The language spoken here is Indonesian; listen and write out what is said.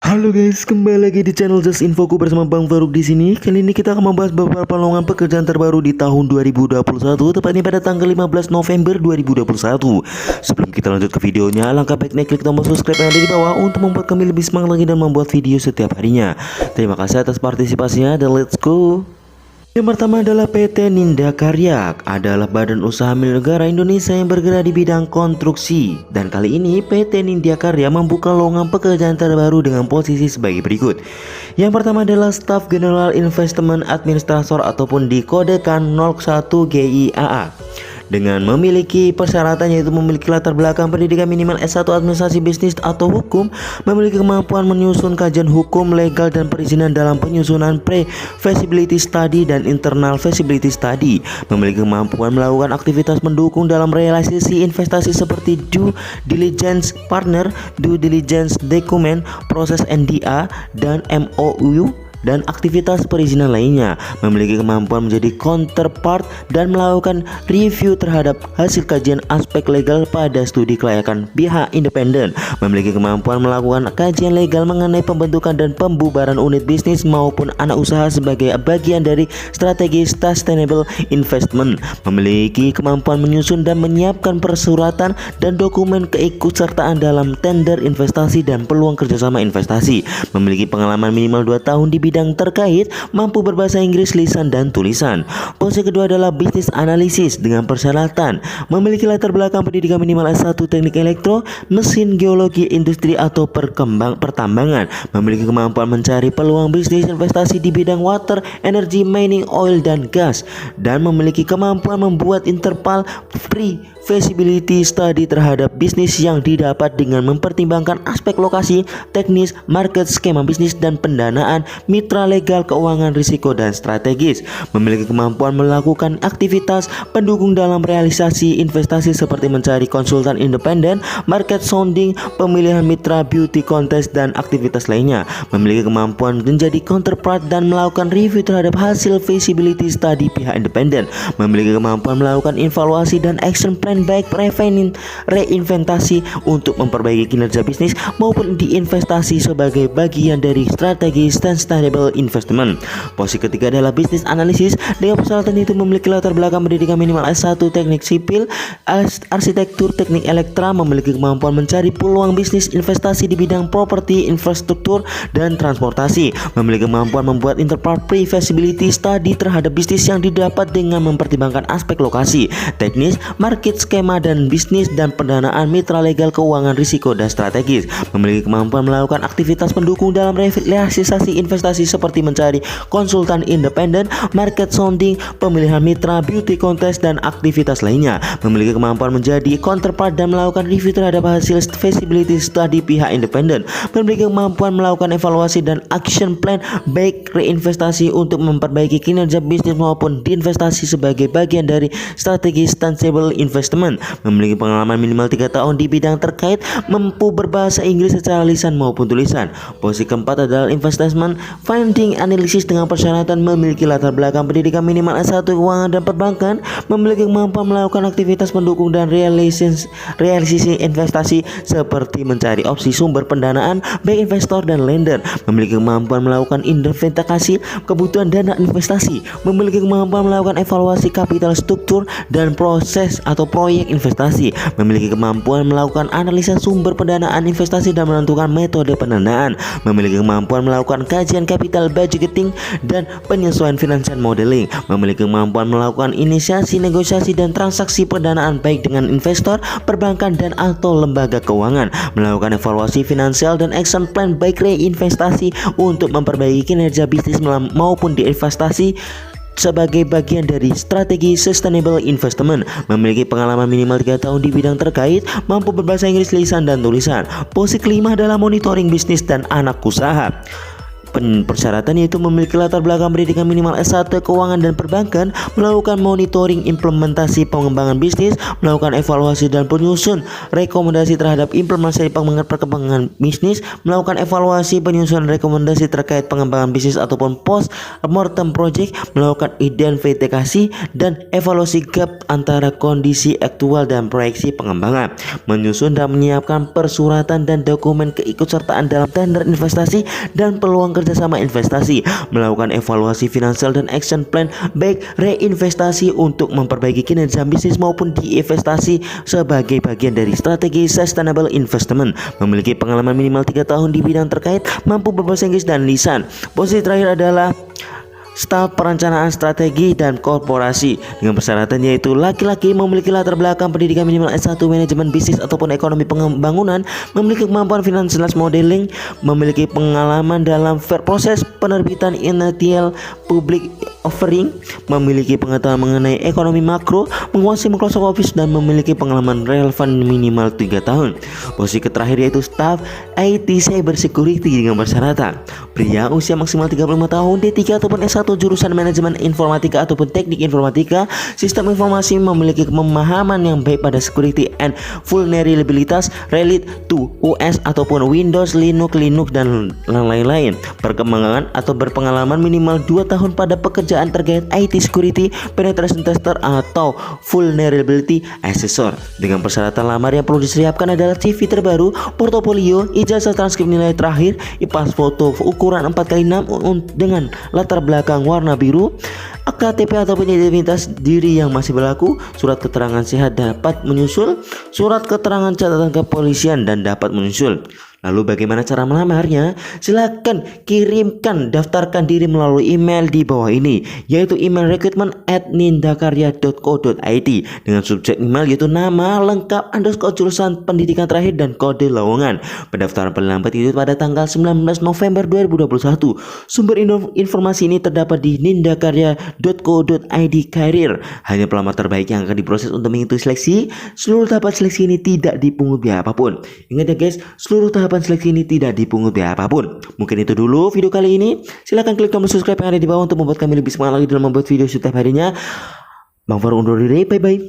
Halo guys, kembali lagi di channel Just Infoku bersama Bang Faruk di sini. Kali ini kita akan membahas beberapa lowongan pekerjaan terbaru di tahun 2021, tepatnya pada tanggal 15 November 2021. Sebelum kita lanjut ke videonya, alangkah baiknya klik tombol subscribe yang ada di bawah untuk membuat kami lebih semangat lagi dan membuat video setiap harinya. Terima kasih atas partisipasinya dan let's go. Yang pertama adalah PT Ninda Karya, adalah badan usaha milik negara Indonesia yang bergerak di bidang konstruksi. Dan kali ini PT Ninda Karya membuka lowongan pekerjaan terbaru dengan posisi sebagai berikut. Yang pertama adalah Staf General Investment Administrator ataupun dikodekan 01 GIAA. Dengan memiliki persyaratan yaitu memiliki latar belakang pendidikan minimal S1 administrasi bisnis atau hukum, memiliki kemampuan menyusun kajian hukum, legal dan perizinan dalam penyusunan pre-feasibility study dan internal feasibility study, memiliki kemampuan melakukan aktivitas mendukung dalam realisasi investasi seperti due diligence partner, due diligence dokumen, proses NDA dan MOU dan aktivitas perizinan lainnya, memiliki kemampuan menjadi counterpart dan melakukan review terhadap hasil kajian aspek legal pada studi kelayakan pihak independen, memiliki kemampuan melakukan kajian legal mengenai pembentukan dan pembubaran unit bisnis maupun anak usaha sebagai bagian dari strategi sustainable investment, memiliki kemampuan menyusun dan menyiapkan persuratan dan dokumen keikutsertaan dalam tender investasi dan peluang kerjasama investasi, memiliki pengalaman minimal 2 tahun di bidang terkait, mampu berbahasa Inggris lisan dan tulisan. Posisi kedua adalah bisnis analisis dengan persyaratan memiliki latar belakang pendidikan minimal S1 teknik elektro, mesin, geologi, industri atau pertambangan, memiliki kemampuan mencari peluang bisnis investasi di bidang water, energy, mining, oil dan gas, dan memiliki kemampuan membuat interval pre-feasibility study terhadap bisnis yang didapat dengan mempertimbangkan aspek lokasi, teknis, market, skema bisnis dan pendanaan, mitra legal, keuangan, risiko dan strategis, memiliki kemampuan melakukan aktivitas pendukung dalam realisasi investasi seperti mencari konsultan independen, market sounding, pemilihan mitra, beauty contest dan aktivitas lainnya, memiliki kemampuan menjadi counterpart dan melakukan review terhadap hasil feasibility study pihak independen, memiliki kemampuan melakukan evaluasi dan action plan baik reinvestasi untuk memperbaiki kinerja bisnis maupun diinvestasi sebagai bagian dari strategi sustainable investment. Posisi ketiga adalah bisnis analisis dengan persyaratan itu memiliki latar belakang pendidikan minimal S1 teknik sipil, arsitektur, teknik elektra, memiliki kemampuan mencari peluang bisnis investasi di bidang properti, infrastruktur dan transportasi, memiliki kemampuan membuat interval pre-feasibility study terhadap bisnis yang didapat dengan mempertimbangkan aspek lokasi, teknis, market, skema dan bisnis dan pendanaan, mitra legal, keuangan, risiko dan strategis, memiliki kemampuan melakukan aktivitas pendukung dalam realisasi investasi seperti mencari konsultan independen, market sounding, pemilihan mitra, beauty contest dan aktivitas lainnya, memiliki kemampuan menjadi counterpart dan melakukan review terhadap hasil feasibility study pihak independen, memiliki kemampuan melakukan evaluasi dan action plan baik reinvestasi untuk memperbaiki kinerja bisnis maupun diinvestasi sebagai bagian dari strategi sustainable investment, memiliki pengalaman minimal 3 tahun di bidang terkait, mampu berbahasa Inggris secara lisan maupun tulisan. Posisi keempat adalah investment finding analysis dengan persyaratan memiliki latar belakang pendidikan minimal S1 keuangan dan perbankan, memiliki kemampuan melakukan aktivitas pendukung dan realisasi investasi seperti mencari opsi sumber pendanaan baik investor dan lender, memiliki kemampuan melakukan identifikasi kebutuhan dana investasi, memiliki kemampuan melakukan evaluasi kapital struktur dan proses atau proyek investasi, memiliki kemampuan melakukan analisa sumber pendanaan investasi dan menentukan metode pendanaan, memiliki kemampuan melakukan kajian capital budgeting dan penyesuaian financial modeling, memiliki kemampuan melakukan inisiasi, negosiasi dan transaksi pendanaan baik dengan investor, perbankan dan atau lembaga keuangan, melakukan evaluasi finansial dan action plan baik reinvestasi untuk memperbaiki kinerja bisnis maupun diinvestasi sebagai bagian dari strategi sustainable investment, memiliki pengalaman minimal 3 tahun di bidang terkait, mampu berbahasa Inggris lisan dan tulisan. Posisi kelima adalah monitoring bisnis dan anak usaha Persyaratan yaitu memiliki latar belakang pendidikan minimal S1 keuangan dan perbankan, melakukan monitoring implementasi pengembangan bisnis, melakukan evaluasi dan penyusun rekomendasi terhadap implementasi perkembangan bisnis, melakukan evaluasi penyusunan rekomendasi terkait pengembangan bisnis ataupun post mortem project, melakukan identifikasi dan evaluasi gap antara kondisi aktual dan proyeksi pengembangan, menyusun dan menyiapkan persuratan dan dokumen keikutsertaan dalam tender investasi dan peluang kerjasama investasi, melakukan evaluasi finansial dan action plan baik reinvestasi untuk memperbaiki kinerja bisnis maupun diinvestasi sebagai bagian dari strategi sustainable investment, memiliki pengalaman minimal 3 tahun di bidang terkait, mampu berbahasa Inggris dan lisan. Posisi terakhir adalah staf perencanaan strategi dan korporasi dengan persyaratan yaitu laki-laki memiliki latar belakang pendidikan minimal S1 manajemen bisnis ataupun ekonomi pembangunan, memiliki kemampuan financial modeling, memiliki pengalaman dalam proses penerbitan initial public offering, memiliki pengetahuan mengenai ekonomi makro, menguasai Microsoft Office dan memiliki pengalaman relevan minimal 3 tahun. Posisi terakhir yaitu staf IT cyber security dengan persyaratan pria usia maksimal 35 tahun, D3 ataupun S1 jurusan manajemen informatika ataupun teknik informatika, sistem informasi, memiliki pemahaman yang baik pada security and vulnerabilitas relate to OS ataupun Windows, Linux dan lain-lain. Perkembangan atau berpengalaman minimal 2 tahun pada pekerjaan terkait IT security, penetration tester atau vulnerability assessor. Dengan persyaratan lamar yang perlu disiapkan adalah CV terbaru, portofolio, ijazah transkrip nilai terakhir, pas foto ukuran 4x6 dengan latar belakang warna biru, KTP ataupun identitas diri yang masih berlaku, surat keterangan sehat dapat menyusul, surat keterangan catatan kepolisian dan dapat menyusul. Lalu bagaimana cara melamarnya? Silakan kirimkan, daftarkan diri melalui email di bawah ini, yaitu email recruitment@nindakarya.co.id dengan subjek email yaitu nama lengkap _ jurusan pendidikan terakhir dan kode lowongan. Pendaftaran paling lambat itu pada tanggal 19 November 2021. Sumber informasi ini terdapat di nindakarya.co.id career. Hanya pelamar terbaik yang akan diproses untuk mengikuti seleksi. Seluruh tahapan seleksi ini tidak dipungut biaya apapun. Ingat ya guys, seluruh tahapan seleksi ini tidak dipungut biaya apapun. Mungkin itu dulu video kali ini. Silahkan klik tombol subscribe yang ada di bawah untuk membuat kami lebih semangat lagi dalam membuat video setiap harinya. Bang Farouk undur diri, bye bye.